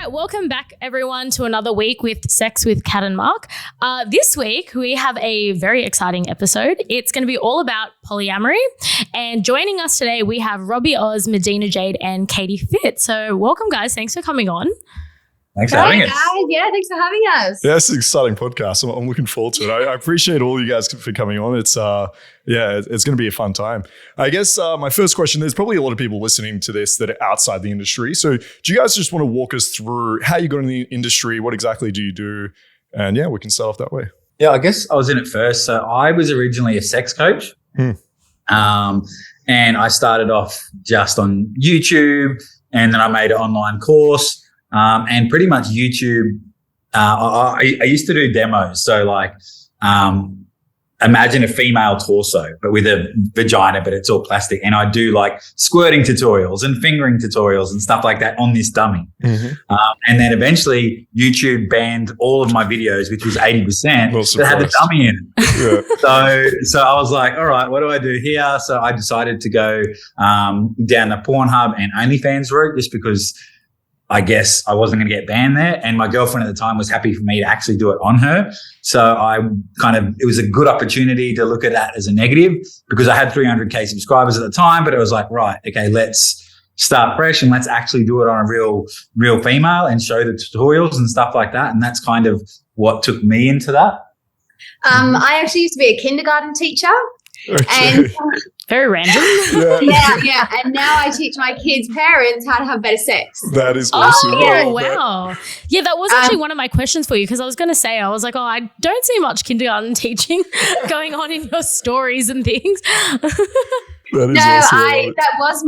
Welcome back, everyone, to another week with Sex with Kat and Mark. This week, we have a very exciting episode. It's going to be all about polyamory. And joining us today, we have Robbie Oz, Madina Jade, and Katy Fit. So welcome, guys. Thanks for coming on. Thanks for having us. Yeah, thanks for having us. Yeah, it's an exciting podcast. I'm looking forward to it. I appreciate all you guys for coming on. It's it's going to be a fun time. I guess my first question, there's probably a lot of people listening to this that are outside the industry. So do you guys just want to walk us through how you got in the industry? What exactly do you do? And yeah, we can start off that way. Yeah, I guess I was in it first. So I was originally a sex coach. And I started off just on YouTube, and then I made an online course. And pretty much YouTube, I used to do demos. So like, imagine a female torso, but with a vagina, but it's all plastic. And I do like squirting tutorials and fingering tutorials and stuff like that on this dummy. And then eventually YouTube banned all of my videos, which was 80%, that had the dummy in it. Yeah. So I was like, all right, what do I do here? So I decided to go down the Pornhub and OnlyFans route, just because I guess I wasn't going to get banned there. And my girlfriend at the time was happy for me to actually do it on her. So it was a good opportunity to look at that as a negative, because I had 300K subscribers at the time, but it was like, right, okay, let's start fresh and let's actually do it on a real female and show the tutorials and stuff like that. And that's kind of what took me into that. I actually used to be a kindergarten teacher. Okay. And very random. Yeah. And now I teach my kids' parents how to have better sex. That is awesome. Oh, wow. Yeah, that was actually one of my questions for you, because I was going to say, I don't see much kindergarten teaching going on in your stories and things. That was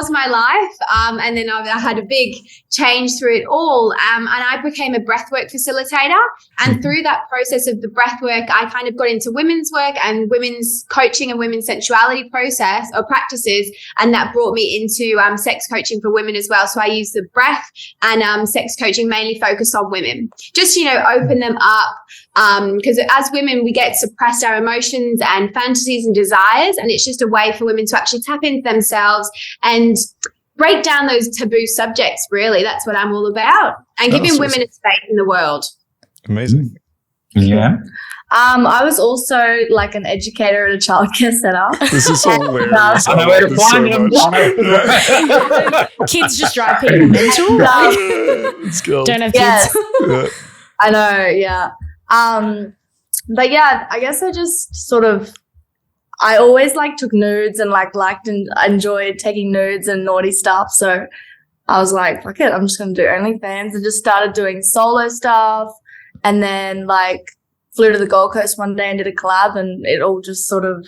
my life. And then I had a big change through it all. And I became a breathwork facilitator. And through that process of the breathwork, I kind of got into women's work and women's coaching and women's sensuality process or practices. And that brought me into sex coaching for women as well. So I use the breath and sex coaching mainly focused on women. Just, open them up. Because as women, we get suppressed our emotions and fantasies and desires. And it's just a way for women to actually tap into themselves and break down those taboo subjects, really. That's what I'm all about. And giving women a space in the world. Amazing. Yeah. I was also like an educator at a childcare centre. This is hilarious. I know where to find them. Kids just drive people mental. Let's go. Don't have kids. Yeah. I know, yeah. But yeah, I guess I just I always took nudes and liked and enjoyed taking nudes and naughty stuff. So I was like, fuck it, I'm just going to do OnlyFans, and just started doing solo stuff. And then flew to the Gold Coast one day and did a collab, and it all just sort of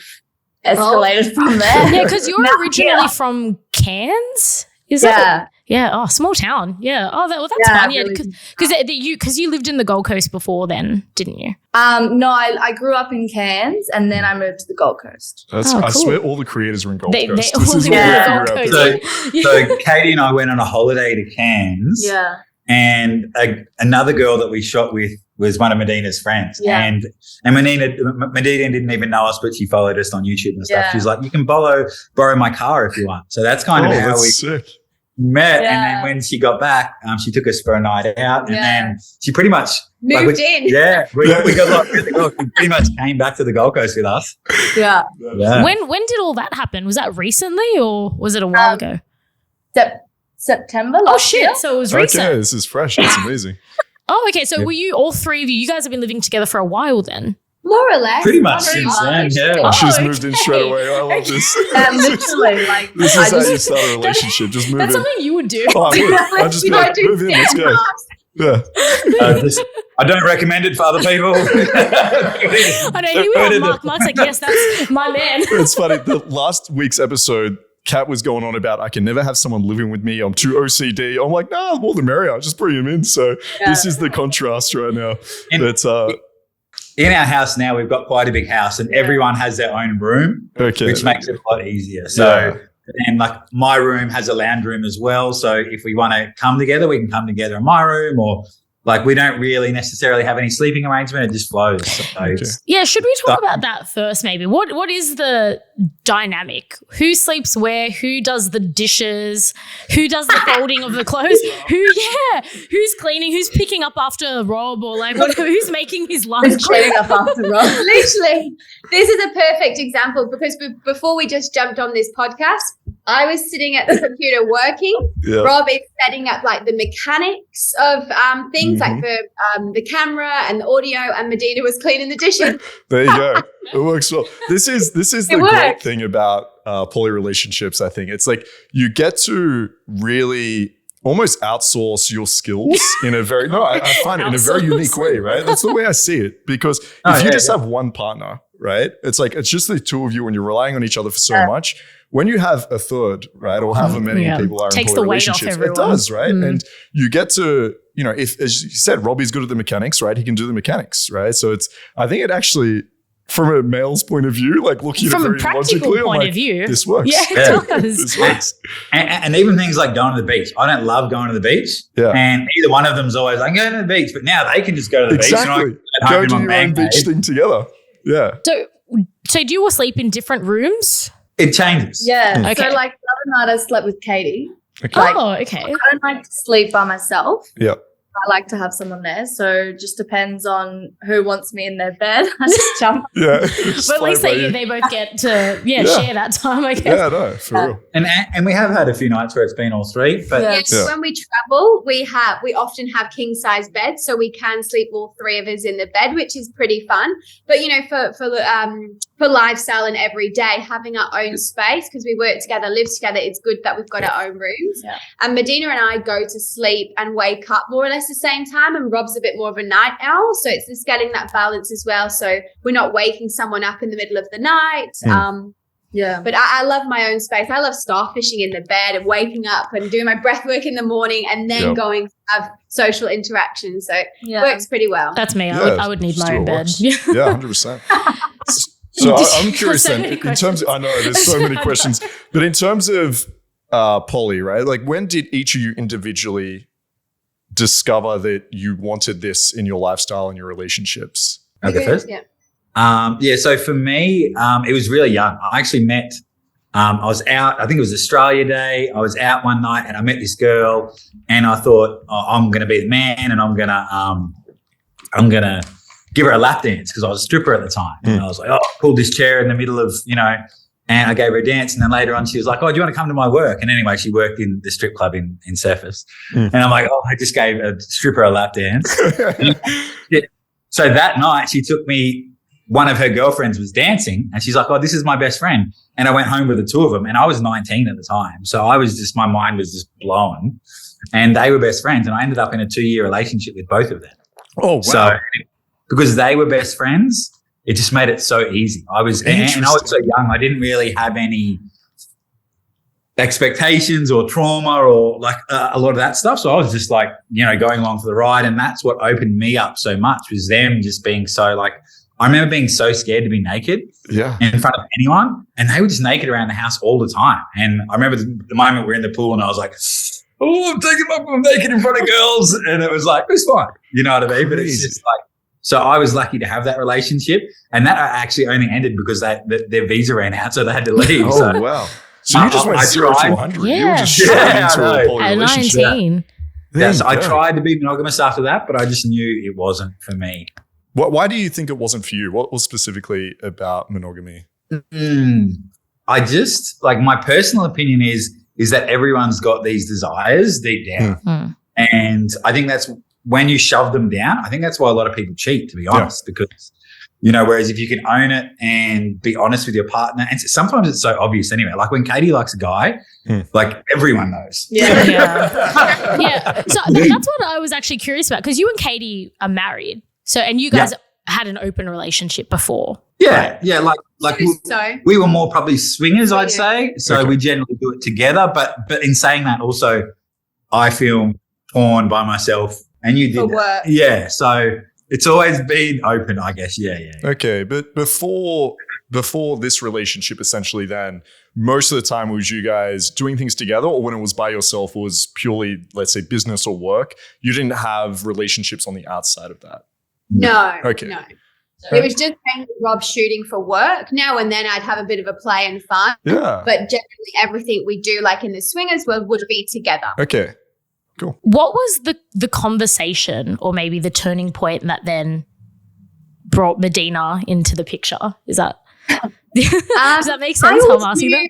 escalated from there. Yeah, because you're originally from Cairns, is that? Yeah. Oh, small town. Yeah. Oh, that's fun. Yeah, because you lived in the Gold Coast before then, didn't you? No, I grew up in Cairns and then I moved to the Gold Coast. Cool. I swear all the creators are in Gold Coast. They all live in the Gold Coast. So Katy and I went on a holiday to Cairns. Yeah. And another girl that we shot with was one of Madina's friends. Yeah. And Madina didn't even know us, but she followed us on YouTube and stuff. Yeah. She's like, you can borrow my car if you want. So that's kind of how we sick. met. Yeah. And then when she got back, she took us for a night out, and then she pretty much Moved in. Yeah, we got really well. She pretty much came back to the Gold Coast with us. Yeah. When did all that happen? Was that recently or was it a while ago? September. Oh shit! So it was recent. Okay, this is fresh. That's amazing. Oh, okay. So were you all three of you? You guys have been living together for a while then. More or less. Pretty much since then, yeah. Oh, She's moved in straight away. I love this. Literally, this is how you start a relationship. Just move That's in. something you would do. Oh, I would. I just be like, move in. Let's go. Yeah. I don't recommend it for other people. I know. He was on Mark's like, yes, that's my man. It's funny. The last week's episode, Kat was going on about, I can never have someone living with me. I'm too OCD. I'm like, nah, more the merrier. Just bring him in. So this is the contrast right now. In our house now, we've got quite a big house, and everyone has their own room, which makes it a lot easier. So, and my room has a lounge room as well. So if we want to come together, we can come together in my room, or Like we don't really necessarily have any sleeping arrangement. It just flows. So yeah, should we talk about that first maybe? What is the dynamic? Who sleeps where? Who does the dishes? Who does the folding of the clothes? Who's cleaning? Who's picking up after Rob, or like who's making his lunch? Who's cleaning up after Rob? Literally, this is a perfect example because before we just jumped on this podcast, I was sitting at the computer working. Yeah. Rob is setting up like the mechanics of things like the camera and the audio, and Madina was cleaning the dishes. There you go. It works well. This is the great thing about poly relationships. I think it's like you get to really almost outsource your skills in a very I find it in a very unique way, right? That's the way I see it. Because if you just have one partner, right? It's like it's just the two of you and you're relying on each other for so much. When you have a third, right, or however many people are takes in the poly weight off relationships, everyone. it does, right? And you get to, if, as you said, Robbie's good at the mechanics, right? He can do the mechanics, right? So I think it actually, from a male's point of view, like looking at it very logically, point of view, this works. Yeah, it does. This works. And even things like going to the beach. I don't love going to the beach. Yeah. And either one of them's always like, I'm going to the beach. But now they can just go to the beach. Exactly. Go do your own beach thing together. Yeah. So do you all sleep in different rooms? It changes. Yeah. Okay. So like the other night I slept with Katy. Okay. Okay. I don't like to sleep by myself. Yeah. I like to have someone there. So it just depends on who wants me in their bed. I just jump. Yeah. But at least they both get to share that time, I guess. Yeah, no, for real. And we have had a few nights where it's been all three. But Yes, when we travel, we often have king size beds, so we can sleep all three of us in the bed, which is pretty fun. But for lifestyle and every day, having our own space, because we work together, live together, it's good that we've got our own rooms. Yeah. And Madina and I go to sleep and wake up more or less the same time, and Rob's a bit more of a night owl, so it's just getting that balance as well, so we're not waking someone up in the middle of the night. Yeah. But I love my own space. I love starfishing in the bed and waking up and doing my breath work in the morning and then going to have social interactions. So it works pretty well. That's me. Yeah, I would need my own bed. Yeah, 100%. So I'm curious So then, many in terms of, I know there's so many questions, but in terms of poly, right? Like when did each of you individually discover that you wanted this in your lifestyle and your relationships? Okay, first? Yeah. So for me, it was really young. I actually met, I was out, I think it was Australia Day. I was out one night and I met this girl and I thought, I'm going to be the man and I'm going to give her a lap dance because I was a stripper at the time. And I was like, pulled this chair in the middle of, and I gave her a dance. And then later on, she was like, do you want to come to my work? And anyway, she worked in the strip club in Surfers. And I'm like, I just gave a stripper a lap dance. So that night, she took me, one of her girlfriends was dancing and she's like, this is my best friend. And I went home with the two of them and I was 19 at the time. So my mind was just blown and they were best friends. And I ended up in a 2-year relationship with both of them. Oh, wow. So because they were best friends, it just made it so easy. I was so young. I didn't really have any expectations or trauma or like a lot of that stuff. So I was just like, going along for the ride. And that's what opened me up so much was them just being so like, I remember being so scared to be naked in front of anyone. And they were just naked around the house all the time. And I remember the moment we were in the pool and I was like, I'm naked in front of girls. And it was like, it was fine. You know what I mean? But it's just like, so I was lucky to have that relationship. And that actually only ended because their visa ran out. So they had to leave. Oh, wow. So you just went 0 to 100. Yeah. You were just straight into a poly At relationship. 19. Yes, I tried to be monogamous after that, but I just knew it wasn't for me. Why do you think it wasn't for you? What was specifically about monogamy? I just, like, my personal opinion is that everyone's got these desires deep down. And I think that's when you shove them down, I think that's why a lot of people cheat, to be honest, because, whereas if you can own it and be honest with your partner, and sometimes it's so obvious anyway, like when Katy likes a guy, like everyone knows. Yeah. So that's what I was actually curious about because you and Katy are married. So, and you guys had an open relationship before. Yeah. Like we were more probably swingers, I'd say. So we generally do it together. But in saying that also, I feel torn by myself and you did that. Yeah. So it's always been open, I guess. Yeah. Okay. But before before this relationship, essentially then, most of the time was you guys doing things together, or when it was by yourself, it was purely, let's say, business or work? You didn't have relationships on the outside of that? No. Okay. No. It was just mainly Rob shooting for work. Now and then I'd have a bit of a play and fun. Yeah. But generally everything we do, like in the swingers world, would be together. Okay. Cool. What was the conversation or maybe the turning point that then brought Madina into the picture? Is that does that make sense how I'm asking that?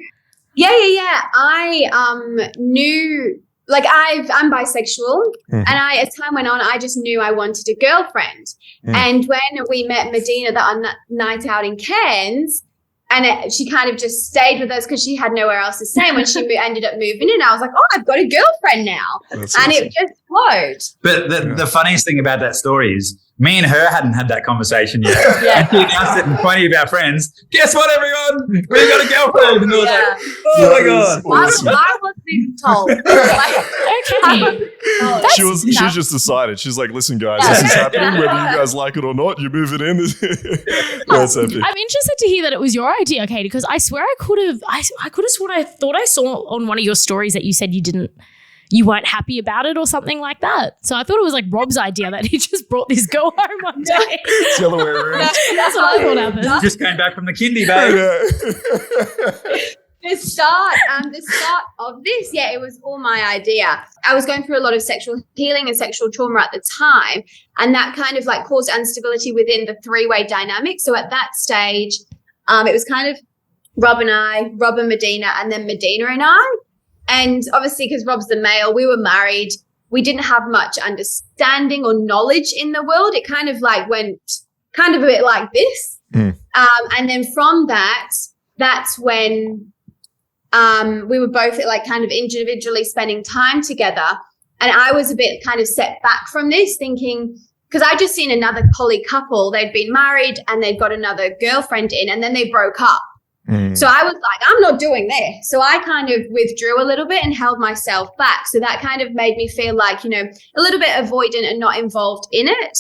Yeah. I knew, like I'm bisexual, and as time went on, I just knew I wanted a girlfriend. And when we met Madina that night out in Cairns, and she kind of just stayed with us because she had nowhere else to stay. When she ended up moving in, I was like, oh, I've got a girlfriend now. That's and awesome. it just flowed. But the funniest thing about that story is me and her hadn't had that conversation yet. Yeah. And she announced it in 20 of our friends. Guess what, everyone? We got a girlfriend. And I was like, oh my God. I wasn't even told. Okay. She was just decided. She's like, listen, guys, this is happening. Whether you guys like it or not, you're moving in. That's epic. I'm interested to hear that it was your idea, Katie, because I swear I could have sworn I thought I saw on one of your stories that you said you weren't happy about it or something like that. So I thought it was like Rob's idea that he just brought this girl home one day. It's the other way around. That's what I thought happened. Just came back from the kindy, babe. The start of this, it was all my idea. I was going through a lot of sexual healing and sexual trauma at the time, and that kind of like caused instability within the three-way dynamic. So at that stage, it was kind of Rob and Madina, and then Madina and I. And obviously, because Rob's the male, we were married. We didn't have much understanding or knowledge in the world. It kind of like went kind of a bit like this. And then from that's when we were both like kind of individually spending time together. And I was a bit kind of set back from this, thinking, because I just seen another poly couple, they'd been married and they'd got another girlfriend in, and then they broke up. So I was like, I'm not doing this. So I kind of withdrew a little bit and held myself back. So that kind of made me feel like, a little bit avoidant and not involved in it.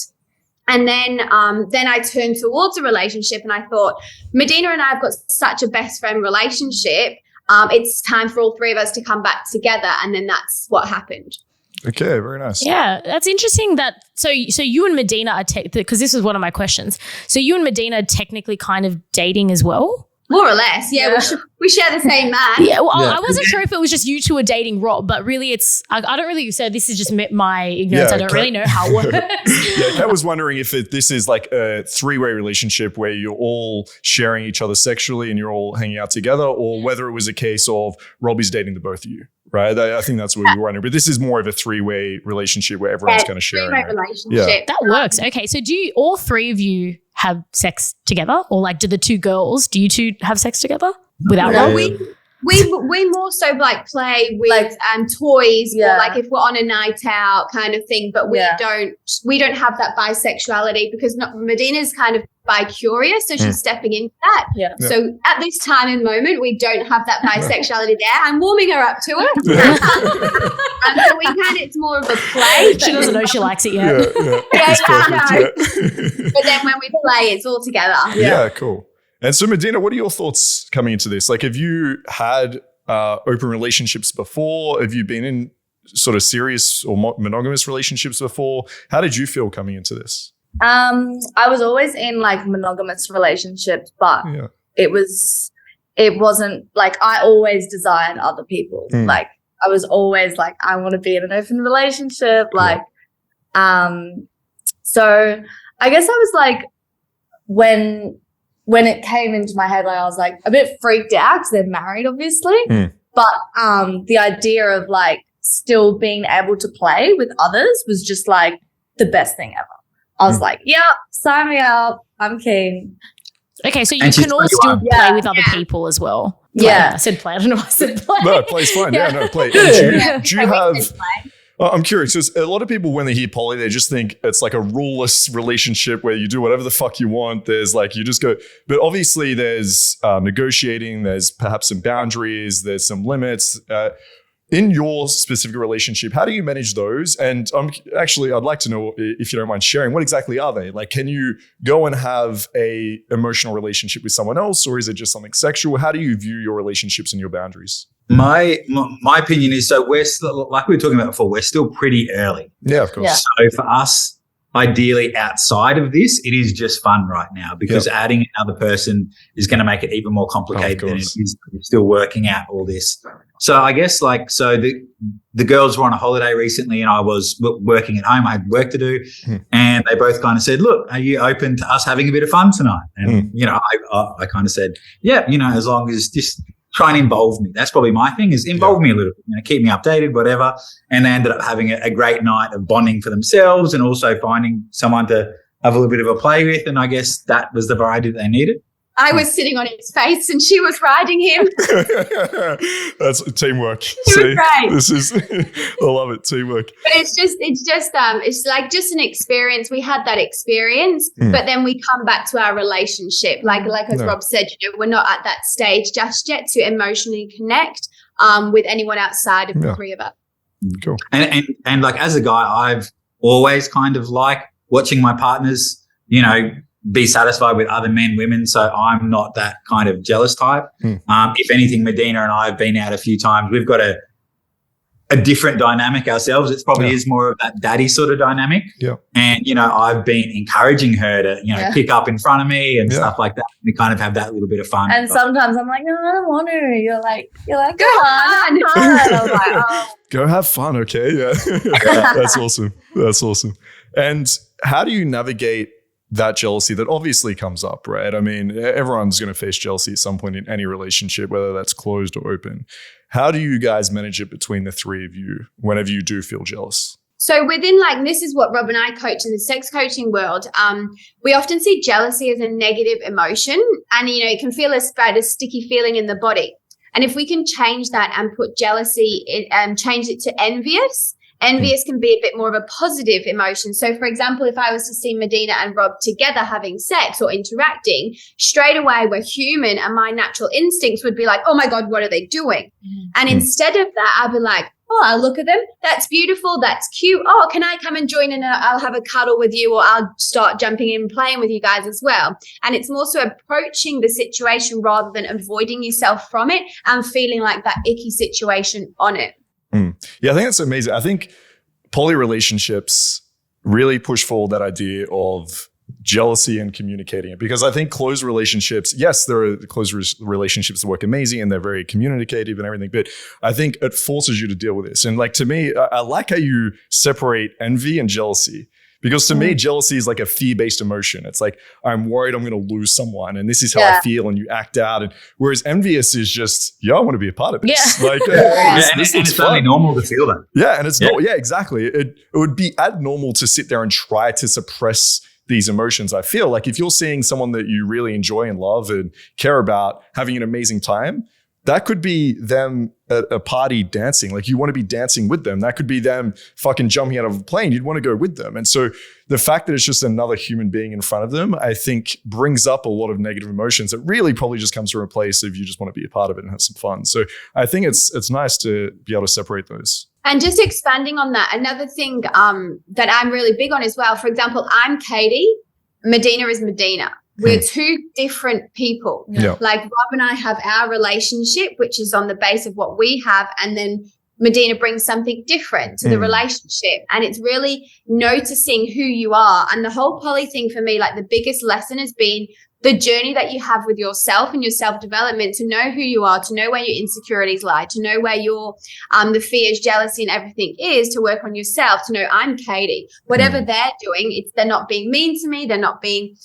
And then I turned towards a relationship, and I thought, Madina and I have got such a best friend relationship. It's time for all three of us to come back together. And then that's what happened. Okay, very nice. Yeah, that's interesting that so you and Madina are because this was one of my questions. So you and Madina are technically kind of dating as well? More or less, yeah. We share the same man. Yeah, well, I wasn't sure if it was just you two are dating Rob, but really it's, I don't really, so this is just my ignorance. I don't really know how it works. Kat was wondering if this is like a three-way relationship where you're all sharing each other sexually and you're all hanging out together, or whether it was a case of Robbie's dating the both of you, right? I think that's what we were wondering. But this is more of a three-way relationship where everyone's kind of sharing. Three-way relationship. Yeah. That works. Okay, so do all three of you have sex together, or like do you two have sex together without No, Rob? we more so like play with Like, toys, yeah. or like if we're on a night out kind of thing, but we don't have that bisexuality, because Madina's kind of bi-curious, so she's stepping into that. Yeah. So at this time and moment, we don't have that bisexuality there. I'm warming her up to it. And so it's more of a play. She doesn't know she likes it yet. But then when we play, it's all together. Yeah, cool. And so, Madina, what are your thoughts coming into this? Like, have you had open relationships before? Have you been in sort of serious or monogamous relationships before? How did you feel coming into this? I was always in like monogamous relationships, but it wasn't like, I always desired other people. Like, I was always like, I want to be in an open relationship. Like, so I guess I was like, when it came into my head, like I was like a bit freaked out because they're married, obviously. But the idea of like still being able to play with others was just like the best thing ever. I was like, yeah, sign me up. I'm keen. Okay, so you can all still play with other people as well. Yeah. I said play. I don't know why I said play. No, play's fine. Yeah, no, play. Do you have... I'm curious, because a lot of people, when they hear poly, they just think it's like a ruleless relationship where you do whatever the fuck you want. There's like, you just go, but obviously there's negotiating, there's perhaps some boundaries, there's some limits. in your specific relationship, how do you manage those? And I'd like to know, if you don't mind sharing, what exactly are they? Like, can you go and have a emotional relationship with someone else, or is it just something sexual? How do you view your relationships and your boundaries? My opinion is, so we're still, like we were talking about before, we're still pretty early. Yeah, of course. So for us, ideally outside of this, it is just fun right now, because adding another person is going to make it even more complicated than it is still working out all this. So I guess the girls were on a holiday recently and I was working at home. I had work to do and they both kind of said, look, are you open to us having a bit of fun tonight? And, I kind of said, yeah, as long as just try and involve me. That's probably my thing, is involve me a little bit, keep me updated, whatever. And they ended up having a great night of bonding for themselves and also finding someone to have a little bit of a play with. And I guess that was the variety that they needed. I was sitting on his face and she was riding him. That's teamwork. It was great. This is, I love it, teamwork. But it's like just an experience. We had that experience, but then we come back to our relationship. Like as Rob said, we're not at that stage just yet to emotionally connect with anyone outside of the three of us. Cool. And like as a guy, I've always kind of liked watching my partners, be satisfied with other men, women. So I'm not that kind of jealous type. If anything, Madina and I have been out a few times. We've got a different dynamic ourselves. It probably is more of that daddy sort of dynamic. Yeah. And, I've been encouraging her to, pick up in front of me and stuff like that. We kind of have that little bit of fun. And sometimes I'm like, no, I don't want to. You're like, go on. I was like, oh. Go have fun, okay? Yeah. That's awesome. That's awesome. And how do you navigate that jealousy that obviously comes up, right? I mean, everyone's going to face jealousy at some point in any relationship, whether that's closed or open. How do you guys manage it between the three of you whenever you do feel jealous? So within this is what Rob and I coach in the sex coaching world. We often see jealousy as a negative emotion, and it can feel as bad as sticky feeling in the body. And if we can change that and put jealousy change it to envious. Envious can be a bit more of a positive emotion. So, for example, if I was to see Madina and Rob together having sex or interacting, straight away we're human and my natural instincts would be like, oh, my God, what are they doing? And instead of that, I'd be like, oh, I'll look at them. That's beautiful. That's cute. Oh, can I come and join in? I'll have a cuddle with you, or I'll start jumping in and playing with you guys as well. And it's more so approaching the situation rather than avoiding yourself from it and feeling like that icky situation on it. Yeah, I think that's amazing. I think poly relationships really push forward that idea of jealousy and communicating it, because I think closed relationships, yes, there are closed relationships that work amazing and they're very communicative and everything, but I think it forces you to deal with this. And to me, I like how you separate envy and jealousy. Because to me, jealousy is like a fear-based emotion. It's like, I'm worried I'm going to lose someone and this is how I feel, and you act out. And whereas envious is just, I want to be a part of this. And it's only normal to feel that. Yeah, and it's not. Yeah, exactly. It would be abnormal to sit there and try to suppress these emotions. I feel like if you're seeing someone that you really enjoy and love and care about having an amazing time, that could be them at a party dancing. Like, you want to be dancing with them. That could be them fucking jumping out of a plane. You'd want to go with them. And so the fact that it's just another human being in front of them, I think brings up a lot of negative emotions. It really probably just comes from a place of you just want to be a part of it and have some fun. So I think it's nice to be able to separate those. And just expanding on that, another thing that I'm really big on as well, for example, I'm Katy, Madina is Madina. We're two different people. Yeah. Like Rob and I have our relationship, which is on the base of what we have. And then Madina brings something different to the relationship. And it's really noticing who you are. And the whole poly thing for me, the biggest lesson has been the journey that you have with yourself and your self-development, to know who you are, to know where your insecurities lie, to know where your the fears, jealousy and everything is, to work on yourself, to know I'm Katy. Whatever they're doing, they're not being mean to me. They're not being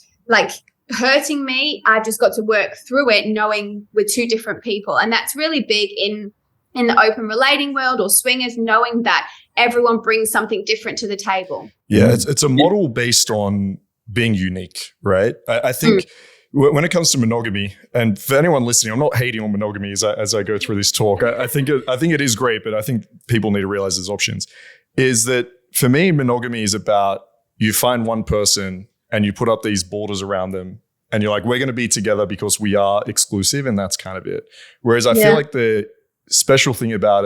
hurting me. I've just got to work through it, knowing we're two different people. And that's really big in the open relating world or swingers, knowing that everyone brings something different to the table. Yeah, it's a model based on being unique, right? I think when it comes to monogamy, and for anyone listening, I'm not hating on monogamy as I go through this talk. I think it is great, but I think people need to realize there's options. Is that for me, monogamy is about, you find one person and you put up these borders around them and you're like, we're going to be together because we are exclusive, and that's kind of it. Whereas I feel like the special thing about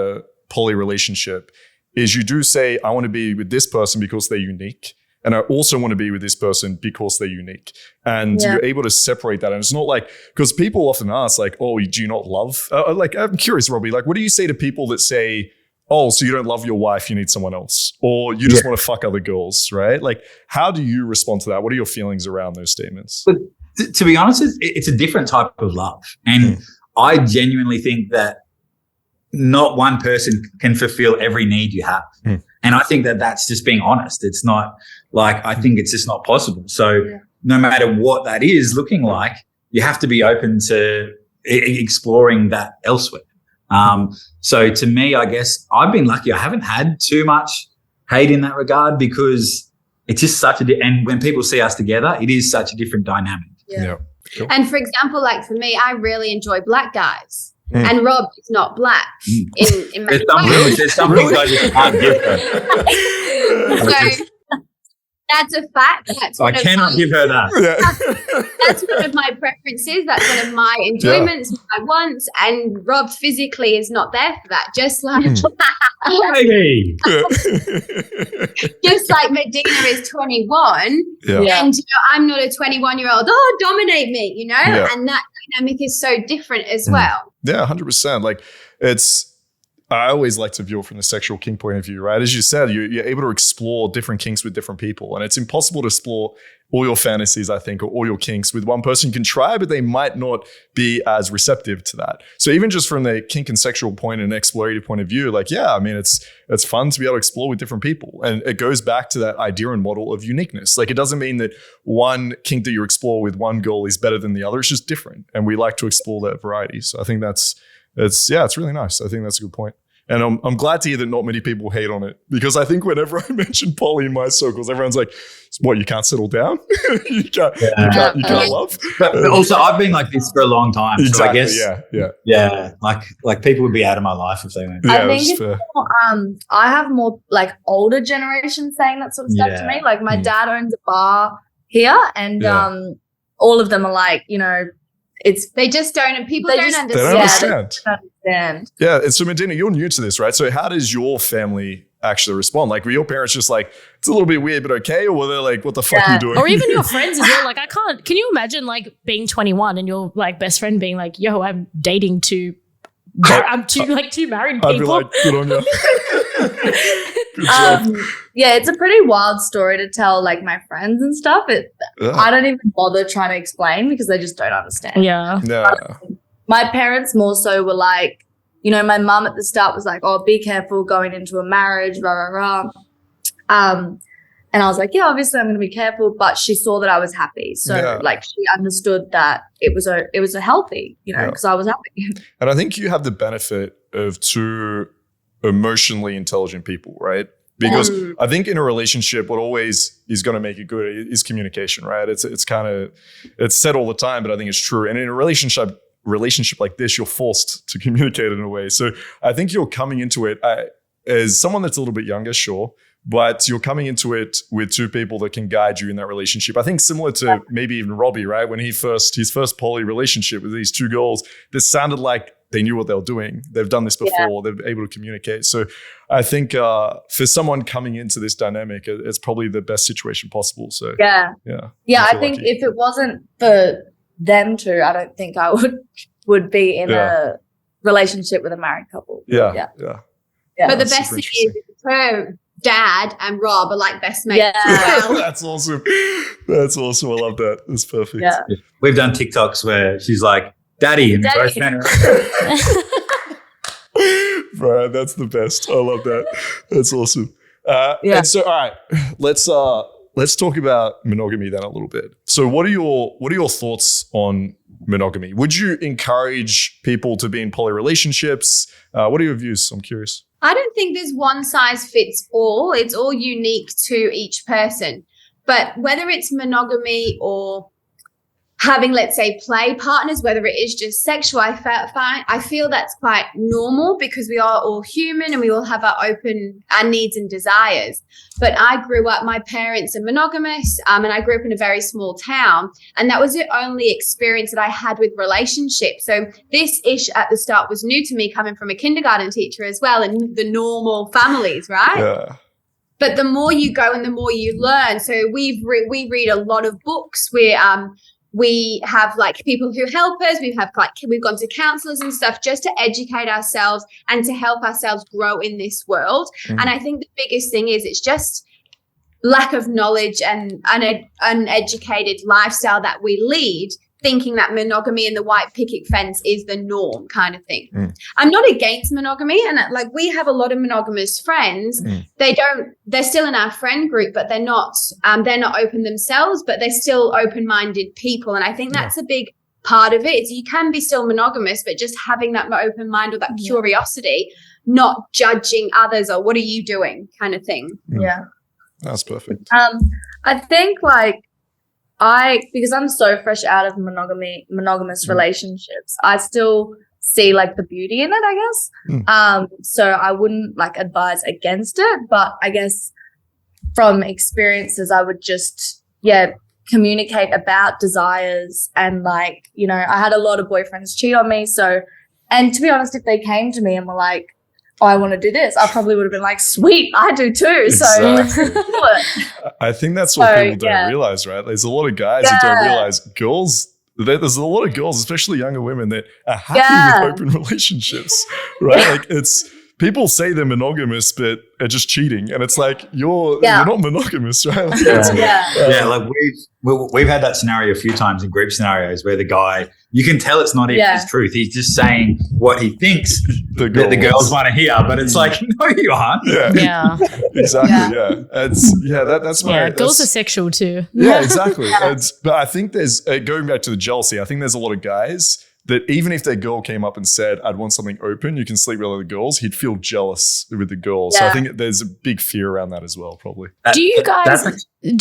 poly relationship is you do say, I want to be with this person because they're unique. And I also want to be with this person because they're unique. And you're able to separate that. And it's not like, because people often ask like, oh, do you not love? Like, I'm curious, Robbie, like, what do you say to people that say, oh, so you don't love your wife, you need someone else? Or you just want to fuck other girls, right? Like, how do you respond to that? What are your feelings around those statements? But to be honest, it's a different type of love. And I genuinely think that not one person can fulfill every need you have. And I think that that's just being honest. It's not like, I think it's just not possible. So no matter what that is looking like, you have to be open to exploring that elsewhere. So to me, I guess I've been lucky. I haven't had too much hate in that regard because it's just such and when people see us together, it is such a different dynamic. Yeah. Cool. And for example, like for me, I really enjoy black guys. And Rob is not black in many ways. There's some things I just can't give her. So that's a fact. I cannot give her that. That's one of my preferences. That's one of my enjoyments, my wants. And Rob physically is not there for that. Just like just like Madina is 21 and I'm not a 21-year-old. Oh, dominate me, and that dynamic is so different as well. Yeah, 100%. Like I always like to view it from the sexual kink point of view, right? As you said, you're able to explore different kinks with different people. And it's impossible to explore all your fantasies, I think, or all your kinks with one person. You can try, but they might not be as receptive to that. So even just from the kink and sexual point and explorative point of view, like, I mean, it's fun to be able to explore with different people. And it goes back to that idea and model of uniqueness. Like, it doesn't mean that one kink that you explore with one girl is better than the other. It's just different. And we like to explore that variety. So I think it's really nice. I think that's a good point. And I'm glad to hear that not many people hate on it, because I think whenever I mention poly in my circles, everyone's like, what, you can't settle down? you can't love? But also I've been like this for a long time. Exactly, so I guess, like people would be out of my life if they went. I think it's more, I have more like older generation saying that sort of stuff to me. Like my dad owns a bar here and all of them are like, they just don't, and people don't understand. They don't understand. Yeah, and so Madina, you're new to this, right? So how does your family actually respond? Like, were your parents just like, it's a little bit weird, but okay? Or were they like, what the fuck are you doing? Or even your friends as well. Like, can you imagine like being 21 and your like best friend being like, yo, I'm dating two married people. I'd be like, good on you. It's a pretty wild story to tell like my friends and stuff. I don't even bother trying to explain because they just don't understand. Yeah. My parents more so were like, my mum at the start was like, oh, be careful going into a marriage, rah, rah, rah. And I was like, yeah, obviously I'm going to be careful. But she saw that I was happy. So like she understood that it was a healthy, because I was happy. And I think you have the benefit of two emotionally intelligent people, right? Because I think in a relationship, what always is going to make it good is communication, right? It's said all the time, but I think it's true. And in a relationship like this, you're forced to communicate in a way. So I think you're coming into it as someone that's a little bit younger, sure, but you're coming into it with two people that can guide you in that relationship. I think similar to maybe even Robbie, right? When his first poly relationship with these two girls, this sounded like they knew what they were doing. They've done this before. They're able to communicate. So I think for someone coming into this dynamic, it's probably the best situation possible. So I think lucky. If it wasn't for them two, I don't think I would be in a relationship with a married couple. Yeah. But the best thing is her dad and Rob are like best mates as well. That's awesome. That's awesome. I love that. That's perfect. Yeah. We've done TikToks where she's like, Daddy, and both men are. Bro, that's the best. I love that. That's awesome. And so, all right, let's talk about monogamy then a little bit. So, what are your thoughts on monogamy? Would you encourage people to be in poly relationships? What are your views? I'm curious. I don't think there's one size fits all. It's all unique to each person. But whether it's monogamy or having, let's say, play partners, whether it is just sexual, I feel that's quite normal because we are all human and we all have our needs and desires. But I grew up, my parents are monogamous, and I grew up in a very small town, and that was the only experience that I had with relationships. So this ish at the start was new to me, coming from a kindergarten teacher as well, and the normal families, right? Yeah. But the more you go and the more you learn. So we read a lot of books. We have like people who help us. We've gone to counselors and stuff just to educate ourselves and to help ourselves grow in this world. And I think the biggest thing is it's just lack of knowledge and an uneducated lifestyle that we lead, thinking that monogamy and the white picket fence is the norm kind of thing. I'm not against monogamy, and like we have a lot of monogamous friends. They're still in our friend group, but they're not open themselves, but they're still open-minded people. And I think that's a big part of it. Is you can be still monogamous, but just having that open mind or that curiosity, not judging others or what are you doing kind of thing. Yeah. That's perfect. I think because I'm so fresh out of monogamous relationships, I still see like the beauty in it, I guess. So I wouldn't like advise against it, but I guess from experiences, I would just, communicate about desires. And like, you know, I had a lot of boyfriends cheat on me. So, and to be honest, if they came to me and were like, oh, I want to do this, I probably would have been like, sweet, I do too. Exactly. So do it. I think that's what people don't realize, right? There's a lot of guys that don't realize there's a lot of girls, especially younger women, that are happy with open relationships, right? Like people say they're monogamous, but are just cheating. And it's like, you're not monogamous, right? Like, like we've had that scenario a few times in group scenarios where the guy, you can tell it's not even his truth. He's just saying what he thinks the girls want to hear, but it's like, no, you aren't. Yeah. Exactly. That's my... girls are sexual too. Yeah, exactly. But I think there's, going back to the jealousy, I think there's a lot of guys that even if their girl came up and said, I'd want something open, you can sleep with other girls, he'd feel jealous with the girl. So I think there's a big fear around that as well, probably. Do you guys,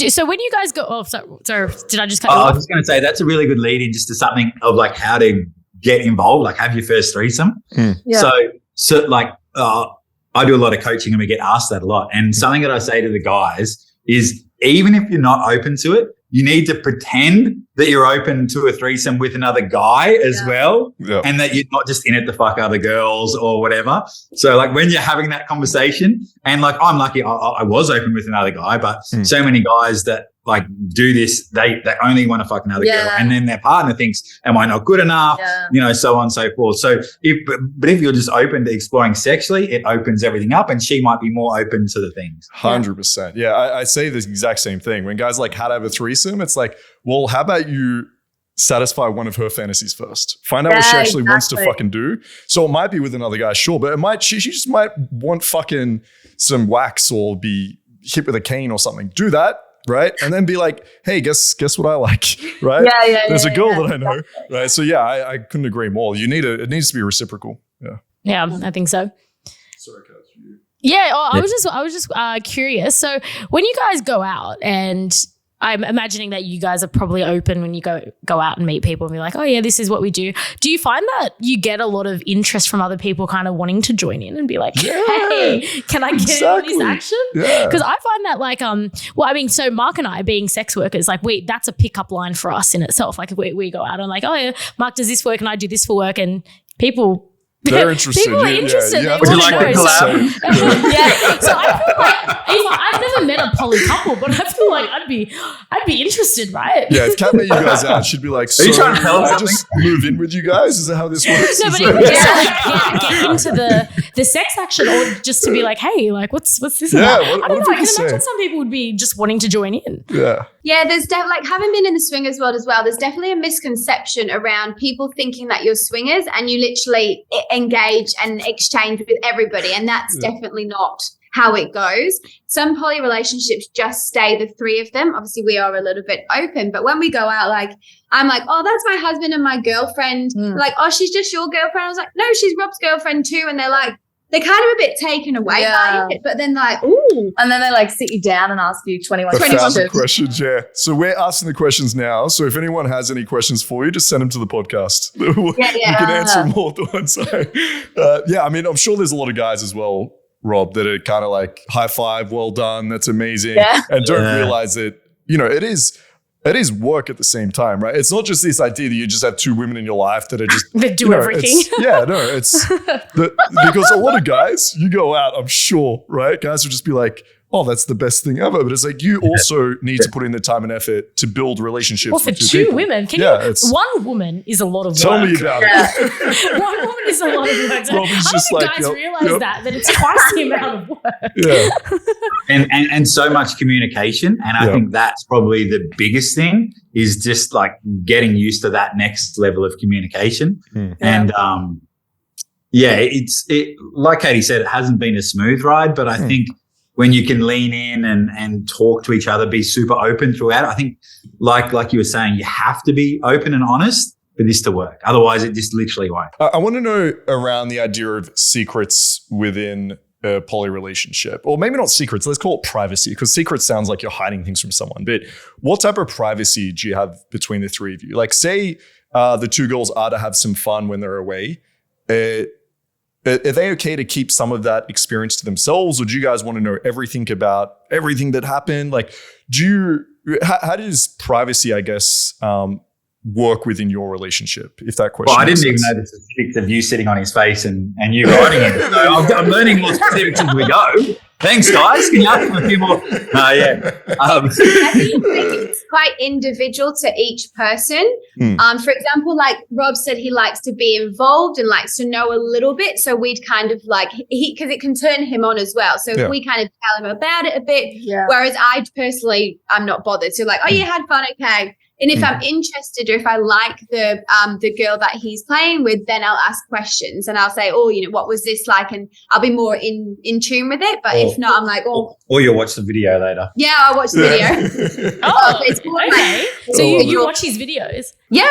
so when you guys go, sorry, did I just cut you off? I was just going to say, that's a really good lead in just to something of like how to get involved, like have your first threesome. So like, I do a lot of coaching and we get asked that a lot. And something that I say to the guys is, even if you're not open to it, you need to pretend that you're open to a threesome with another guy as well, and that you're not just in it to fuck other girls or whatever. So like when you're having that conversation, and like I'm lucky I was open with another guy, but so many guys that like do this, they only want to fuck another girl, and then their partner thinks, am I not good enough? You know, so on and so forth. So if you're just open to exploring sexually, it opens everything up, and she might be more open to the things. 100%. Yeah, I say the exact same thing. When guys like how to have a threesome, it's like, well, how about you satisfy one of her fantasies first? Find out what she actually wants to fucking do. So it might be with another guy, sure, but it might she just might want fucking some wax or be hit with a cane or something. Do that. Right. And then be like, hey, guess what I like. Right. There's a girl that I know. Right. So I couldn't agree more. It needs to be reciprocal. Yeah, I think so. Sorry, Kat, you. Yeah. I was just curious. So when you guys go out, and I'm imagining that you guys are probably open when you go out and meet people and be like, oh yeah, this is what we do. Do you find that you get a lot of interest from other people kind of wanting to join in and be like, hey, can I get in on this action? Because I find that like, so Mark and I being sex workers, like that's a pickup line for us in itself. Like we go out and like, oh yeah, Mark does this work and I do this for work, and they're interested. People are interested. Would you like to collab? So I feel like I've never met a poly couple, but I feel like I'd be interested, right? Yeah, if Kat met you guys out, she'd be like, so are you trying to tell us something? Just move in with you guys? Is that how this works? No, but get into the sex action, or just to be like, hey, like what's this about? I don't know. I can imagine some people would be just wanting to join in. Yeah, there's like having been in the swingers world as well, there's definitely a misconception around people thinking that you're swingers and you literally engage and exchange with everybody, and that's definitely not how it goes. Some poly relationships just stay the three of them. Obviously, we are a little bit open, but when we go out, like I'm like, oh, that's my husband and my girlfriend. Like, oh, she's just your girlfriend. I was like, no, she's Rob's girlfriend too. And they're like, they're kind of a bit taken away by it, but then like, ooh. And then they like sit you down and ask you 21 questions. Yeah. So we're asking the questions now. So if anyone has any questions for you, just send them to the podcast. We can answer them all at the one time. I mean, I'm sure there's a lot of guys as well, Rob, that are kind of like high five, well done, that's amazing. And don't realize that, you know, it is work at the same time, right? It's not just this idea that you just have two women in your life that are just that do everything. It's because a lot of guys, you go out, I'm sure, right? Guys will just be like, oh, that's the best thing ever. But it's like you also need to put in the time and effort to build relationships. Well, for with two people. women, one woman is a lot of work. Tell me about it. One woman is a lot of work. So Robin's I just don't think like, guys realize that it's twice the amount of work. Yeah. and so much communication. And I think that's probably the biggest thing is just like getting used to that next level of communication. And it's like Katy said, it hasn't been a smooth ride, but I think when you can lean in and talk to each other, be super open throughout. I think like you were saying, you have to be open and honest for this to work. Otherwise, it just literally won't. I want to know around the idea of secrets within a poly relationship, or maybe not secrets, let's call it privacy, because secrets sounds like you're hiding things from someone. But what type of privacy do you have between the three of you? Like say the two girls are to have some fun when they're away. Are they okay to keep some of that experience to themselves, or do you guys want to know everything about everything that happened? Like, how does privacy, I guess, work within your relationship, if that question I didn't even sense. know the specifics of you sitting on his face and you writing it. So I'm learning more specifics as we go. Thanks, guys. Can you ask them a few more? I think it's quite individual to each person. For example, like Rob said, he likes to be involved and likes to know a little bit. So we'd kind of like, because it can turn him on as well. So if we kind of tell him about it a bit, whereas I personally, I'm not bothered. So like, oh, you had fun, okay. And if I'm interested or if I like the girl that he's playing with, then I'll ask questions and I'll say, oh, you know, what was this like? And I'll be more in tune with it. But if not, I'm like, oh. Or you'll watch the video later. Yeah, I'll watch the video. It's more okay. So you watch his videos? Yeah.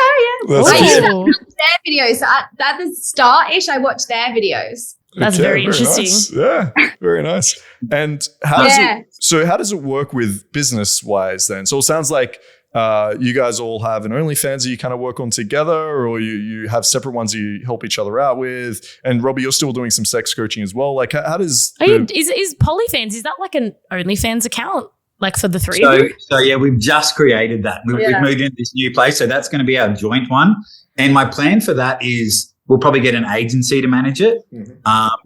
That's I used to watch their videos. So at the start-ish, I watched their videos. That's very interesting. Nice. Yeah, very nice. And how does it work with business-wise then? So it sounds like you guys all have an OnlyFans that you kind of work on together, or you have separate ones you help each other out with. And Robbie, you're still doing some sex coaching as well. Like, how does is Polyfans? Is that like an OnlyFans account, like for the three of you? So yeah, we've just created that. We've moved into this new place, so that's going to be our joint one. And my plan for that is we'll probably get an agency to manage it,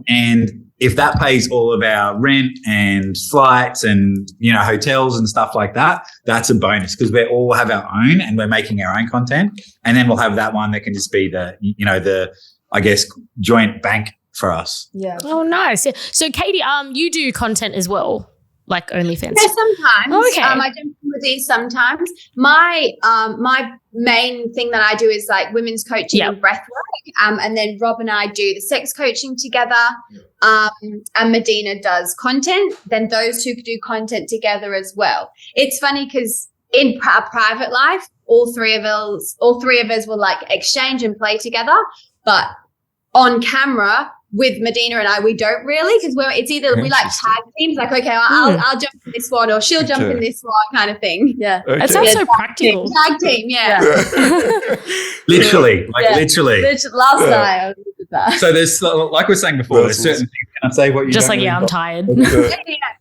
and if that pays all of our rent and flights and, you know, hotels and stuff like that, that's a bonus because we all have our own and we're making our own content. And then we'll have that one that can just be the I guess, joint bank for us. Yeah. Oh, nice. Yeah. So Katy, you do content as well, like OnlyFans? Yeah, sometimes. Oh, okay. I jump in with these sometimes. My main thing that I do is like women's coaching and breath work. And then Rob and I do the sex coaching together. And Madina does content. Then those two do content together as well. It's funny because in our private life, all three of us will like exchange and play together. But on camera with Madina and I, we don't really, because it's either we like tag teams, like, okay, I'll jump in this one or she'll jump in this one kind of thing. Yeah. Okay. That sounds so practical. Tag team, Literally. Last night I did that. So there's, like we were saying before, there's certain things. Can I say what you just don't like, really I'm tired.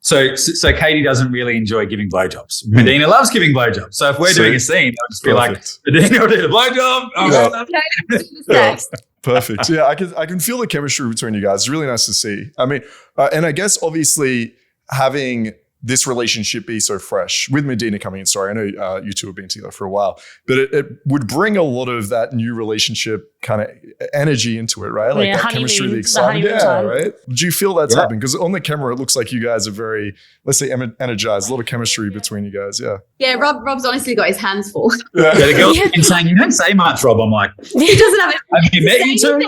So Katy doesn't really enjoy giving blowjobs. Madina loves giving blowjobs. So if we're doing a scene, I'll just be like, Madina will do the blowjob. Perfect. Yeah, I can feel the chemistry between you guys. It's really nice to see. I mean, and I guess obviously having this relationship be so fresh with Madina coming in. Sorry, I know you two have been together for a while, but it would bring a lot of that new relationship kind of energy into it, right? Like that chemistry, the excitement. Right? Do you feel that's happening? Because on the camera, it looks like you guys are very, let's say, energized. A lot of chemistry between you guys. Yeah. Yeah, Rob's honestly got his hands full. Yeah, the girls have been saying, you don't say much, Rob. I'm like, he doesn't have you met you two?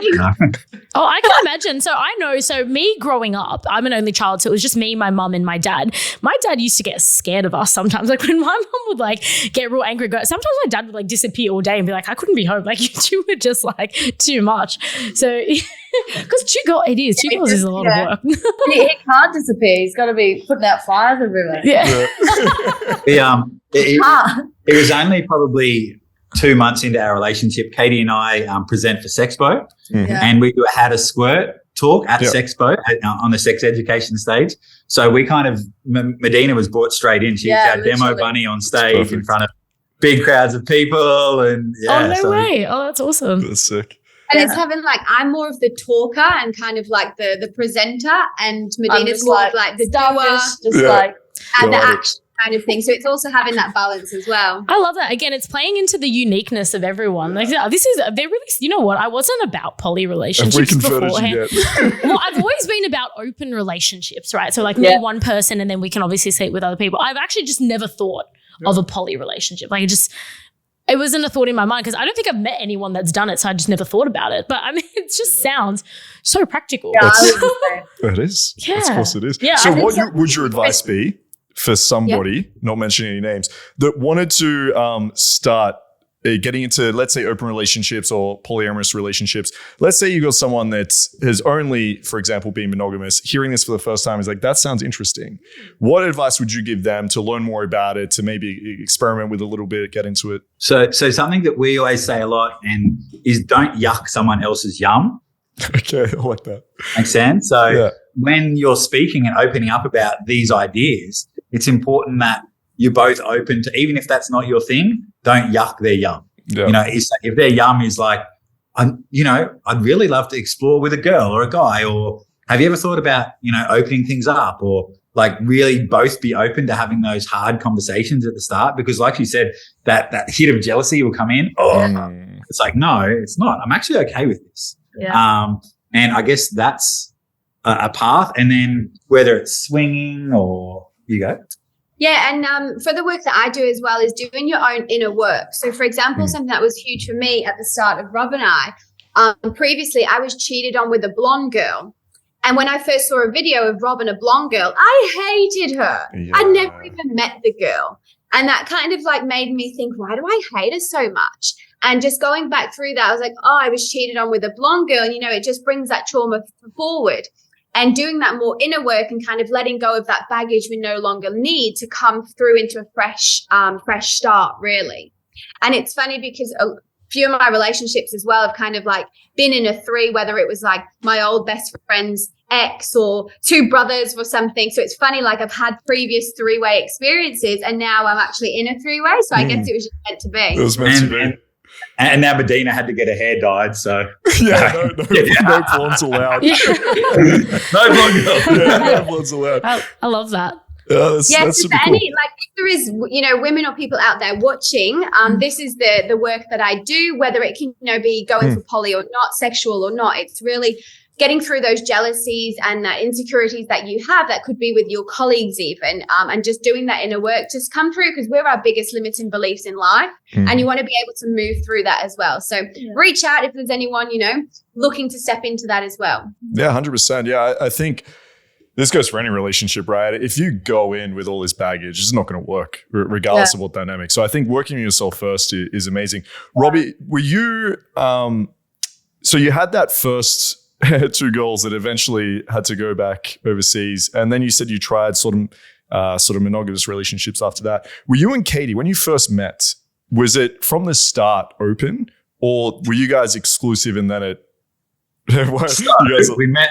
Oh, I can imagine. So I know, me growing up, I'm an only child, so it was just me, my mum, and my dad. My dad used to get scared of us sometimes. Like when my mum would like get real angry, sometimes my dad would like disappear all day and be like, I couldn't be home. Like you two were just like like too much. So, because two girls is a lot of work. He can't disappear. He's got to be putting out fires everywhere. Yeah. It was only probably 2 months into our relationship. Katy and I present for Sexpo, and we had a squirt talk at Sexpo on the sex education stage. So we kind of, Madina was brought straight in. She was our demo bunny on stage in front of big crowds of people. And way. Oh, that's awesome. That's sick. And it's having like, I'm more of the talker and kind of like the presenter, and Madina's more of like the doer, and the action kind of thing. So it's also having that balance as well. I love that. Again, it's playing into the uniqueness of everyone. Like they're really, you know what? I wasn't about poly relationships beforehand. Well, I've always been about open relationships, right? So like me, one person, and then we can obviously sleep with other people. I've actually just never thought of a poly relationship. Like it wasn't a thought in my mind because I don't think I've met anyone that's done it, so I just never thought about it. But I mean, it just sounds so practical. Yeah, it is. Yeah. Of course it is. Yeah, so what would your advice be for somebody, not mentioning any names, that wanted to start getting into, let's say, open relationships or polyamorous relationships? Let's say you got someone that has only, for example, been monogamous, hearing this for the first time is like, that sounds interesting. What advice would you give them to learn more about it, to maybe experiment with a little bit, get into it? So something that we always say a lot and is don't yuck someone else's yum. Okay, I like that. Makes sense? So when you're speaking and opening up about these ideas, it's important that you're both open to, even if that's not your thing, don't yuck their yum. Yeah. You know, if their yum is like, I'd really love to explore with a girl or a guy, or have you ever thought about, opening things up, or like really both be open to having those hard conversations at the start? Because like you said, that hit of jealousy will come in. It's like, no, it's not. I'm actually okay with this. Yeah. And I guess that's a path. And then whether it's swinging or you go. Yeah, and for the work that I do as well is doing your own inner work. So, for example, something that was huge for me at the start of Rob and I, previously I was cheated on with a blonde girl. And when I first saw a video of Rob and a blonde girl, I hated her. Yeah. I'd never even met the girl. And that kind of like made me think, why do I hate her so much? And just going back through that, I was like, I was cheated on with a blonde girl. And, it just brings that trauma forward. And doing that more inner work and kind of letting go of that baggage we no longer need to come through into a fresh start, really. And it's funny because a few of my relationships as well have kind of like been in a three, whether it was like my old best friend's ex or two brothers or something. So it's funny, like I've had previous three-way experiences and now I'm actually in a three-way. So I guess it was just meant to be. It was meant to be. And now Madina had to get her hair dyed, so no blondes allowed. No blonde girl. No blondes allowed. I love that. That's super cool. If there is, women or people out there watching, this is the work that I do, whether it can, be going for poly or not, sexual or not. It's really getting through those jealousies and insecurities that you have that could be with your colleagues even, and just doing that inner work, just come through because we're our biggest limiting beliefs in life and you want to be able to move through that as well. So reach out if there's anyone, looking to step into that as well. Yeah, 100%. Yeah, I think this goes for any relationship, right? If you go in with all this baggage, it's not going to work regardless of what dynamic. So I think working on yourself first is amazing. Robbie, were you, so you had that first two girls that eventually had to go back overseas. And then you said you tried sort of monogamous relationships after that. Were you and Katy, when you first met, was it from the start open or were you guys exclusive and then it we met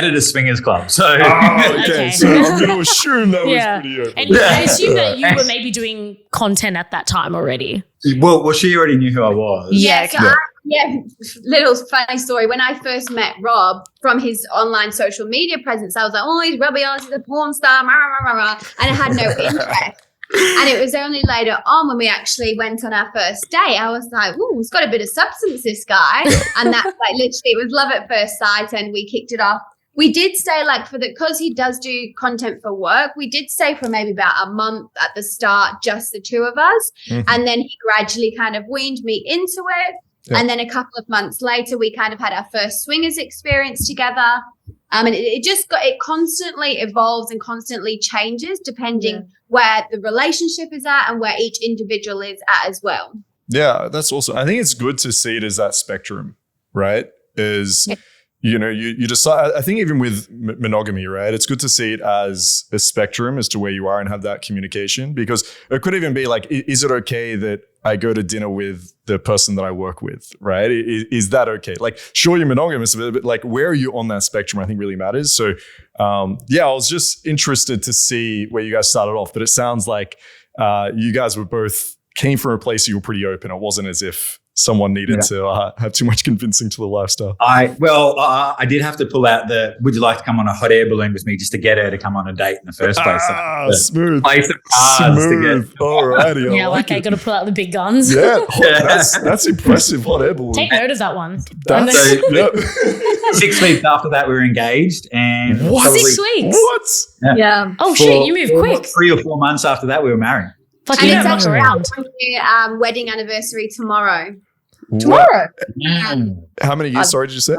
at a swingers club. So okay. So I'm going to assume that was pretty open. And I assume that you were maybe doing content at that time already. Well, she already knew who I was. Little funny story. When I first met Rob from his online social media presence, I was like, he's Robbie Oz, he's a porn star, and I had no interest. And it was only later on when we actually went on our first date, I was like, he's got a bit of substance, this guy. And that's like literally, it was love at first sight and we kicked it off. We did stay because he does do content for work, we did stay for maybe about a month at the start, just the two of us. And then he gradually kind of weaned me into it. Yeah. And then a couple of months later, we kind of had our first swingers experience together. And it constantly evolves and constantly changes depending where the relationship is at and where each individual is at as well. Yeah, that's awesome. I think it's good to see it as that spectrum, right? You decide, I think even with monogamy, right? It's good to see it as a spectrum as to where you are and have that communication, because it could even be like, is it okay that I go to dinner with the person that I work with, right? Is that okay? Like, sure, you're monogamous, but like, where are you on that spectrum? I think really matters. So, I was just interested to see where you guys started off, but it sounds like you guys were both came from a place you were pretty open. It wasn't as if someone needed to have too much convincing to the lifestyle. I did have to pull out would you like to come on a hot air balloon with me just to get her to come on a date in the first place? Smooth. Place of cards smooth. To get. Alrighty. Yeah, I got to pull out the big guns. Yeah, that's impressive. Hot air balloon. Take note of that one. 6 weeks after that, we were engaged, and 6 weeks. What? Yeah. Oh shit, you moved quick. 3 or 4 months after that, we were married. Fuck, And you it's don't muck actually around. our 1-year wedding anniversary tomorrow. Tomorrow. How many years? Sorry, did you say?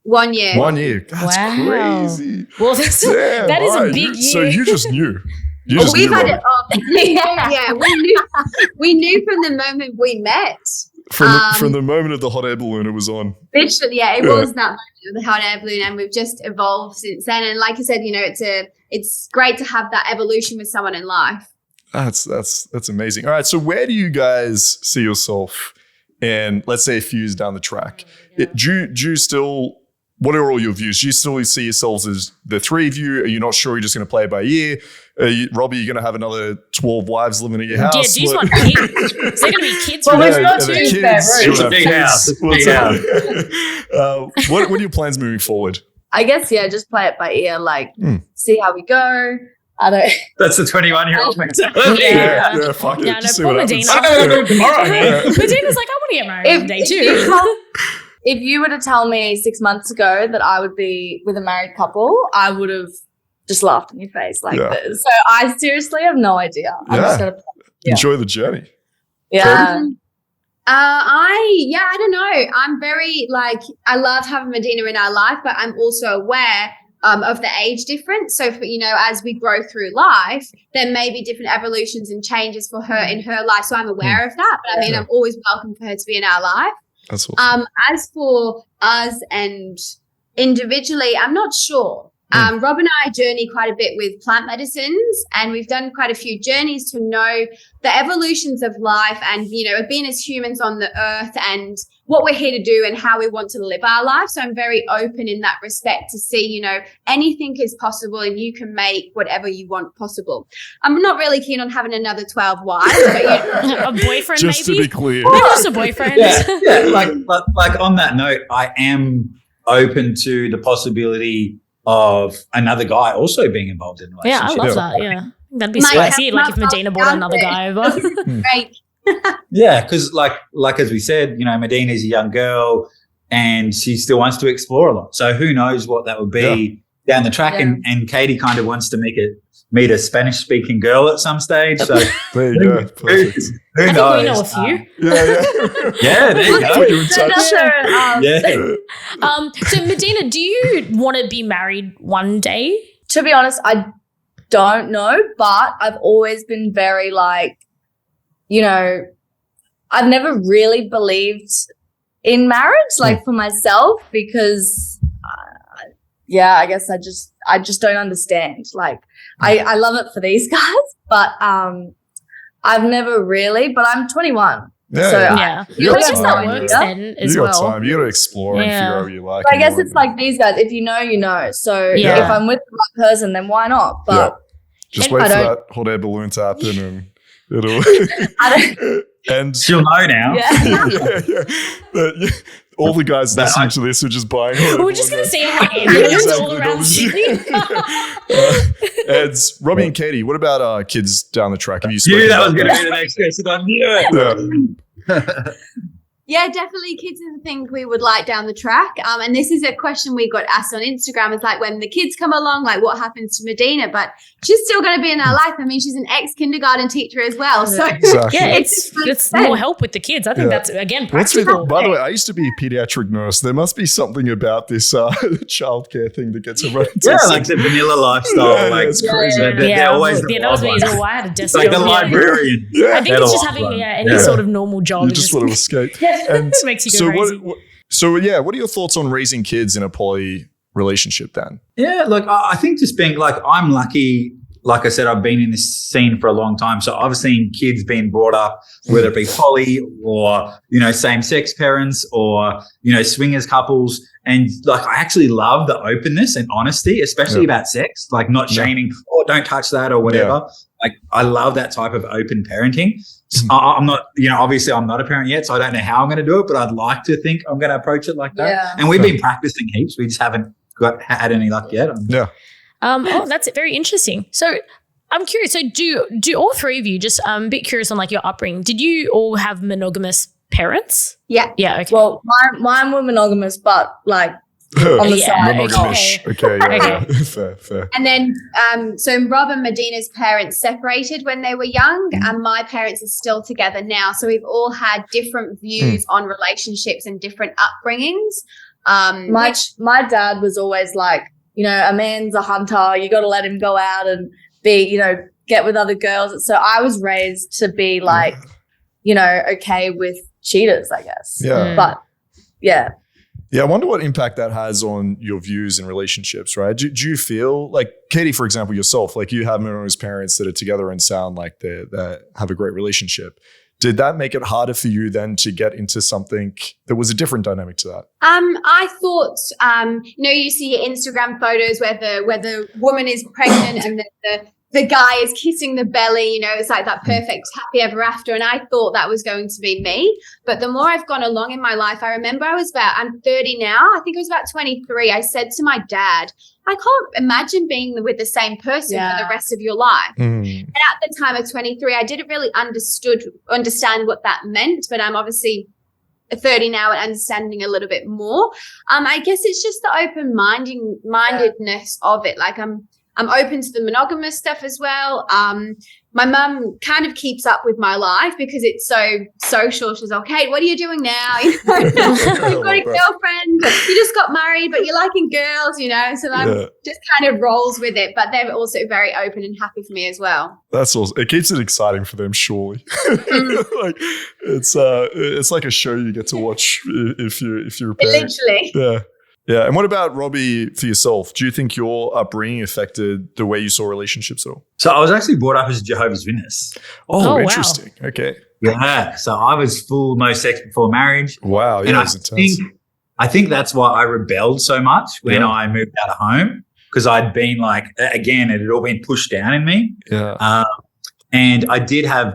1 year. 1 year. That's Wow. crazy. Well, Damn, that is a alright, big So year. you just knew. We've had it. We knew from the moment we met. From the moment of the hot air balloon, it was on. Literally, it was that moment of the hot air balloon, and we've just evolved since then. And like I said, it's great to have that evolution with someone in life. That's amazing. All right, so where do you guys see yourself in, let's say, a few years down the track? Do you still? What are all your views? Do you still see yourselves as the three of you? Are you not sure you're just going to play it by ear? Robbie, you're going to have another 12 wives living at your house? Yeah, do you just want kids? Is there going to be kids? Well, from there's this? not the two kids, bedrooms. you'll have Big kids. house. What's Big up? What are your plans moving forward? I guess, just play it by ear, see how we go. I don't. That's the 21-year-old mentality. Yeah. Fuck it. Yeah, no, Just see poor what Madina. happens. Tomorrow, man. Madina's like, I want to get married one day too. If you were to tell me 6 months ago that I would be with a married couple, I would have just laughed in your face like this. So I seriously have no idea. I'm just gonna Enjoy the journey. Yeah. I don't know. I'm very I love having Madina in our life, but I'm also aware of the age difference. So for, as we grow through life, there may be different evolutions and changes for her in her life. So I'm aware of that, but I'm always welcome for her to be in our life. That's awesome. As for us and individually, I'm not sure. Rob and I journey quite a bit with plant medicines, and we've done quite a few journeys to know the evolutions of life and, being as humans on the earth and what we're here to do and how we want to live our life. So I'm very open in that respect to see, anything is possible and you can make whatever you want possible. I'm not really keen on having another 12 wives. But, A boyfriend, Just maybe? to be clear. Maybe just a boyfriend. Like on that note, I am open to the possibility of another guy also being involved in a Yeah, I relationship. love that. Yeah. That'd be My spicy. Like if husband Madina brought another guy over. great. Yeah, because like as we said, Madina's a young girl and she still wants to explore a lot. So who knows what that would be down the track. Yeah. And Katy kind of wants to meet a Spanish-speaking girl at some stage. So There you go. Perfect. who I think knows? we know a few. Yeah, there you go. Put you in touch. So Madina, do you want to be married one day? To be honest, I don't know, but I've always been very I've never really believed in marriage, for myself, because, I guess I just don't understand. I love it for these guys, but I've never really. But I'm 21. Yeah, So Yeah. You I got guess that time. works Yeah. then as You got well. time. You got to explore and figure out what you like. I guess it's like these guys. If you know, you know. So Yeah. if I'm with the right person, then why not? But just And wait I for don't- that hot air balloon to happen and it'll. I don't. And She'll know now. Yeah. yeah. All the guys listening to this are just buying. hot air We're just going to balloons. see how ambulance all exactly. around Sydney. Ed's Robbie and Katy. What about kids down the track? Have you Knew spoken that was about going to be the next question. I knew it. Yeah. Yeah, definitely kids is a thing we would like down the track. And this is a question we got asked on Instagram. It's like, when the kids come along, like what happens to Medina? But she's still going to be in our life. I mean, she's an ex-kindergarten teacher as well. So Exactly. Yeah, it's more help with the kids. I think that's, again, What's with, practical. by the way, I used to be a pediatric nurse. There must be something about this childcare thing that gets everyone into Yeah, like the vanilla lifestyle. Like it's crazy. they're always the that was odd me ones. as well. I had a desk It's like job. the librarian. I think They're it's the just odd having one. any sort of normal job. You It just want to escape. and it makes you go crazy. What are your thoughts on raising kids in a poly relationship then? Yeah, look, I think just being like, I'm lucky. Like I said, I've been in this scene for a long time. So I've seen kids being brought up, whether it be poly or, same-sex parents or, swingers couples. And like, I actually love the openness and honesty, especially about sex, like not shaming, don't touch that or whatever. Yeah. Like, I love that type of open parenting. I'm not, obviously I'm not a parent yet, so I don't know how I'm going to do it, but I'd like to think I'm going to approach it like that. Yeah. And we've been practicing heaps. We just haven't had any luck yet. Yeah. That's very interesting. So I'm curious. So do all three of you, just a bit curious on like your upbringing, did you all have monogamous parents? Yeah. Yeah. Okay. Well, mine were monogamous, but like on the side. Monogamish. Okay. Yeah. Fair. And then, so Rob and Medina's parents separated when they were young, and my parents are still together now. So we've all had different views on relationships and different upbringings. My dad was always like, a man's a hunter. You got to let him go out and be, get with other girls. So I was raised to be like, okay with cheaters, I guess. Yeah. But yeah. Yeah, I wonder what impact that has on your views in relationships, right? Do you feel like, Katy, for example, yourself, like you have monogamous parents that are together and sound like they have a great relationship. Did that make it harder for you then to get into something that was a different dynamic to that? I thought, you see Instagram photos where the woman is pregnant and then the guy is kissing the belly, it's like that perfect happy ever after. And I thought that was going to be me. But the more I've gone along in my life, I remember I'm 30 now. I think I was about 23. I said to my dad, I can't imagine being with the same person for the rest of your life. And at the time of 23, I didn't really understand what that meant, but I'm obviously 30 now and understanding a little bit more. I guess it's just the open-mindedness of it. Like I'm open to the monogamous stuff as well. My mum kind of keeps up with my life because it's so social. She's like, "Kate, what are you doing now? You've got a girlfriend. You just got married, but you're liking girls, So I'm just kind of rolls with it. But they're also very open and happy for me as well. That's awesome. It keeps it exciting for them, surely. Like it's like a show you get to watch if you're a parent. Literally. Yeah. Yeah. And what about Robbie for yourself? Do you think your upbringing affected the way you saw relationships at all? So I was actually brought up as a Jehovah's Witness. Oh, wow. interesting. Okay. Yeah. So I was full no sex before marriage. Wow. Yeah, And that's intense. I think that's why I rebelled so much when I moved out of home, because I'd been like, again, it had all been pushed down in me. Yeah. And I did have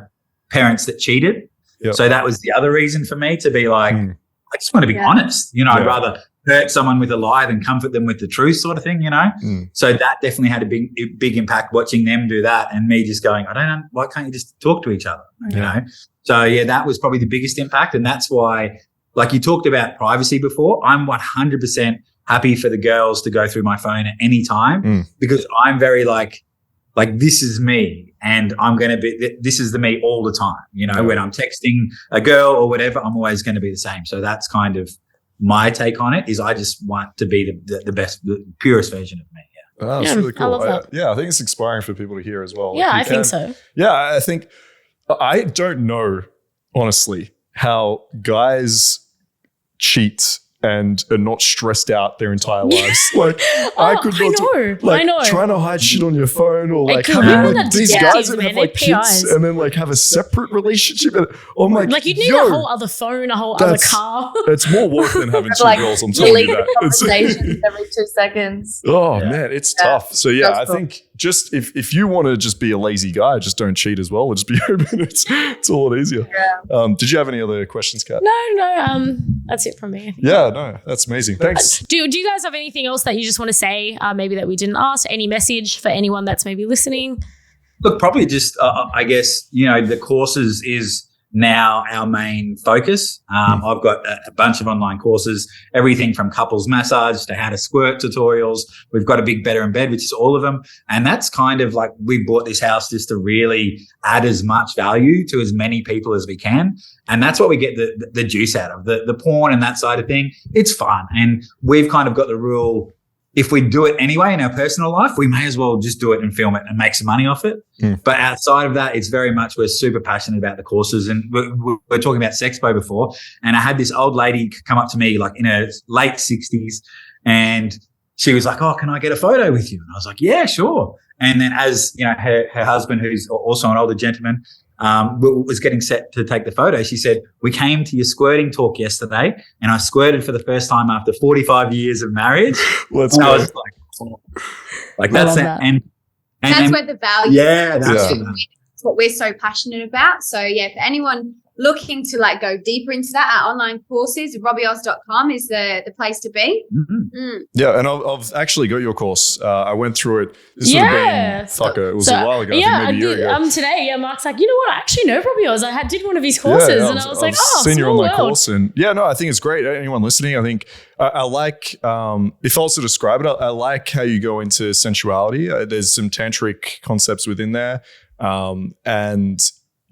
parents that cheated. Yep. So that was the other reason for me to be like, I just want to be honest. I'd rather hurt someone with a lie than comfort them with the truth, sort of thing, So that definitely had a big impact, watching them do that and me just going, I don't know, why can't you just talk to each other, So yeah, that was probably the biggest impact. And that's why, like you talked about privacy before, I'm 100% happy for the girls to go through my phone at any time because I'm very like this is me and I'm going to be, this is the me all the time. When I'm texting a girl or whatever, I'm always going to be the same. So that's kind of my take on it, is I just want to be the best, the purest version of me. Yeah. Oh, that's really cool. I love that. I think it's inspiring for people to hear as well. Yeah, I think so. Yeah, I think I don't know, honestly, how guys cheat and are not stressed out their entire lives. Like I know. Trying to hide shit on your phone or like these guys that have like kids and then like have a separate relationship. And I'm like you'd need a whole other phone, a whole other car. It's more work than having two girls. I'm telling you that. Conversations every 2 seconds. Oh man, it's tough. So yeah, I think just if you want to just be a lazy guy, just don't cheat as well. Just be open. It's a lot easier. Yeah. Did you have any other questions, Kat? No. That's it from me. Yeah, no, that's amazing. Thanks. Do you guys have anything else that you just want to say, maybe that we didn't ask? Any message for anyone that's maybe listening? Look, probably just, I guess, the courses is now our main focus. I've got a bunch of online courses, everything from couples massage to how to squirt tutorials. We've got a big Better in Bed, which is all of them. And that's kind of like, we bought this house just to really add as much value to as many people as we can. And that's what we get the juice out of. The porn and that side of thing, it's fun. And we've kind of got the rule, if we do it anyway in our personal life, we may as well just do it and film it and make some money off it. But outside of that, it's very much, we're super passionate about the courses. And we're talking about Sexpo before. And I had this old lady come up to me like in her late 60s, and she was like, "Oh, can I get a photo with you?" And I was like, "Yeah, sure." And then as you know, her husband, who's also an older gentleman, was getting set to take the photo, she said, "We came to your squirting talk yesterday and I squirted for the first time after 45 years of marriage." Let's and go. I was like that's it. that. And That's where the value that's That's what we're so passionate about. So yeah, for anyone looking to like go deeper into that, our online courses, robbieoz.com is the place to be. Yeah, and I've actually got your course. I went through it. This would have been, it was a while ago. Yeah, I think maybe a year ago. today, Mark's like, you know what? I actually know Robbie Oz. I did one of his courses, and I was like, oh, seen your small online world. course, and I think it's great. Anyone listening, I think I like. If I was to describe it, I like how you go into sensuality. There's some tantric concepts within there, and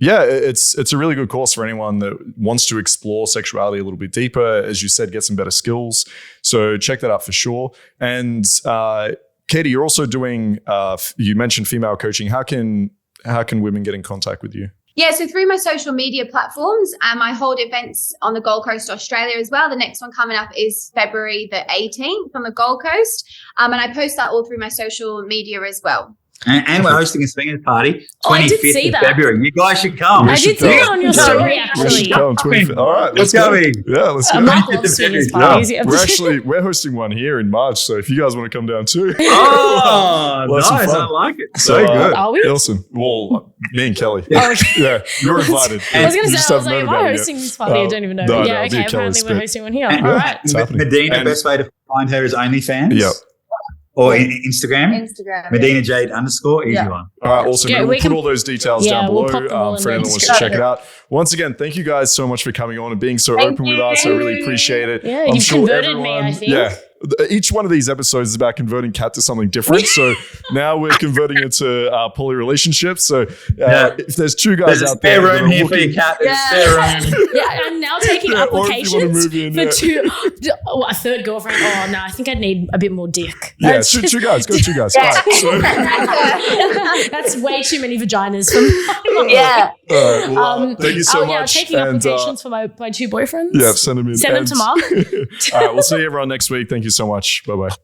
yeah, it's a really good course for anyone that wants to explore sexuality a little bit deeper. As you said, get some better skills. So check that out for sure. And Katy, you're also doing. You mentioned female coaching. How can women get in contact with you? Yeah, so through my social media platforms, I hold events on the Gold Coast, Australia as well. The next one coming up is February the 18th on the Gold Coast. And I post that all through my social media as well. And we're hosting a swingers party, I did 25th see of that. February. You guys should come. I did see it on your story, We should actually. come 25th. All right, Let's go. Yeah, let's go. Mark loves swingers parties. Yeah. We're hosting one here in March, so if you guys want to come down too, Oh, Let's have nice. fun. I like it. So good. Are we? Awesome. Well, me and Kelly. Oh, Yeah, you're invited. I was going to You say, just I was haven't like, known am I about it hosting yet. this party? I don't even know. No, Yeah, no, okay, be apparently Kelly's we're bit. hosting one here. And- All right. It's happening. Madina, And- best way to find her is OnlyFans. Yep. Or Instagram. Instagram. Madina Jade _, easy Yeah. one. All right, awesome. Yeah, And we we'll can- put all those details Yeah, down we'll below pop them all in for the anyone who wants to Instagram. check it out. Once again, thank you guys so much for coming on and being so open with us. I really appreciate it. Yeah, you've converted me, I think. Yeah. Each one of these episodes is about converting Kat to something different. So now we're converting it to poly relationships. So if there's two guys There's a out there, spare that room are here for looking- your cat. There's a spare room. Yeah, I'm now taking Yeah, or if you wanna applications move in, for yeah. a third girlfriend. Oh, no, I think I'd need a bit more dick. Yeah, That's two just- guys. Go two guys. All right, so, That's way too many vaginas for me. Yeah. all right, well, thank you so Yeah, much. taking And, applications for my two boyfriends. yeah, send them in. Send them to Mark. All right, we'll see everyone next week. Thank you so much. Bye-bye.